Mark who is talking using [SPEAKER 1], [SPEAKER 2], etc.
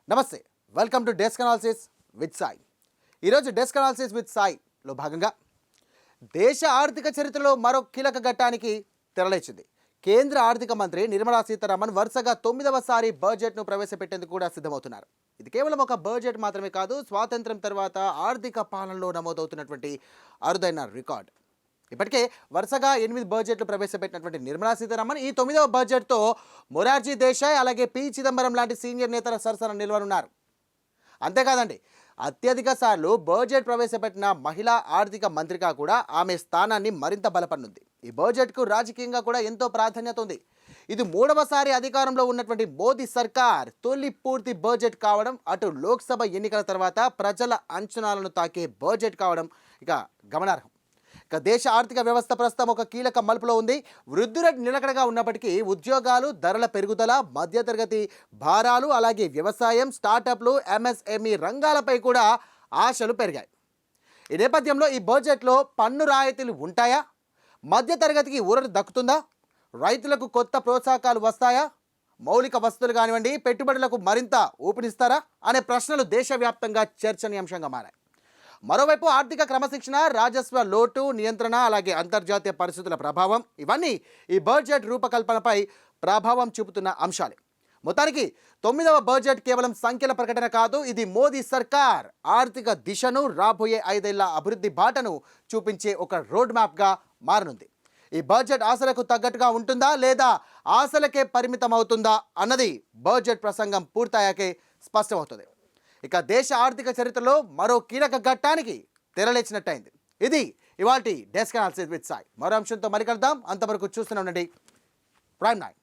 [SPEAKER 1] నమస్తే, welcome to desk analysis with Sai. ఈరోజు desk analysis with సాయిలో భాగంగా దేశ ఆర్థిక చరిత్రలో మరో కీలక ఘట్టానికి తెరలేచింది. కేంద్ర ఆర్థిక మంత్రి నిర్మలా సీతారామన్ వరుసగా 9వసారి బడ్జెట్ను ప్రవేశపెట్టేందుకు కూడా సిద్ధమవుతున్నారు. ఇది కేవలం ఒక బడ్జెట్ మాత్రమే కాదు, స్వాతంత్ర్యం తర్వాత ఆర్థిక పాలనలో నమోదవుతున్నటువంటి అరుదైన రికార్డ్. ఇప్పటికే వరుసగా 8 బడ్జెట్లు ప్రవేశపెట్టినటువంటి నిర్మలా సీతారామన్ ఈ 9వ బడ్జెట్తో మొరార్జీ దేశాయ్ అలాగే పి చిదంబరం లాంటి సీనియర్ నేతల సరసన నిలవనున్నారు. అంతేకాదండి, అత్యధిక సార్లు బడ్జెట్ ప్రవేశపెట్టిన మహిళా ఆర్థిక మంత్రిగా కూడా ఆమె స్థానాన్ని మరింత బలపడనుంది. ఈ బడ్జెట్కు రాజకీయంగా కూడా ఎంతో ప్రాధాన్యత ఉంది. ఇది 3వసారి అధికారంలో ఉన్నటువంటి మోదీ సర్కార్ తొలి పూర్తి బడ్జెట్ కావడం, అటు లోక్సభ ఎన్నికల తర్వాత ప్రజల అంచనాలను తాకే బడ్జెట్ కావడం ఇక గమనార్హం. ఇక దేశ ఆర్థిక వ్యవస్థ ప్రస్తుతం ఒక కీలక మలుపులో ఉంది. వృద్ధి రేటు నిలకడగా ఉన్నప్పటికీ ఉద్యోగాలు, ధరల పెరుగుదల, మధ్యతరగతి భారాలు, అలాగే వ్యవసాయం, స్టార్టప్లు, ఎంఎస్ఎంఈ రంగాలపై కూడా ఆశలు పెరిగాయి. ఈ నేపథ్యంలో ఈ బడ్జెట్లో పన్ను రాయితీలు ఉంటాయా? మధ్యతరగతికి ఊరట దక్కుతుందా? రైతులకు కొత్త ప్రోత్సాహకాలు వస్తాయా? మౌలిక వసతులు కానివ్వండి, పెట్టుబడులకు మరింత ఊపినిస్తారా అనే ప్రశ్నలు దేశవ్యాప్తంగా చర్చనీయాంశంగా మారాయి. మరోవైపు ఆర్థిక క్రమశిక్షణ, రాజస్వ లోటు నియంత్రణ, అలాగే అంతర్జాతీయ పరిస్థితుల ప్రభావం, ఇవన్నీ ఈ బడ్జెట్ రూపకల్పనపై ప్రభావం చూపుతున్న అంశాలే. మొత్తానికి 9వ బడ్జెట్ కేవలం సంఖ్యల ప్రకటన కాదు, ఇది మోదీ సర్కార్ ఆర్థిక దిశను, రాబోయే 5 ఏళ్ల అభివృద్ధి బాటను చూపించే ఒక రోడ్ మ్యాప్గా మారనుంది. ఈ బడ్జెట్ ఆశలకు తగ్గట్టుగా ఉంటుందా లేదా ఆశలకే పరిమితం అవుతుందా అన్నది బడ్జెట్ ప్రసంగం పూర్తయ్యాకే స్పష్టమవుతుంది. ఇక దేశ ఆర్థిక చరిత్రలో మరో కీలక ఘట్టానికి తెరలేచినట్టయింది. ఇది ఇవాల్టి డెస్క్ అనాలిసిస్ విత్ సాయి. మరో అంశంతో మరి కలుద్దాం. అంతవరకు చూస్తూనే ఉండండి ప్రైమ్ 9.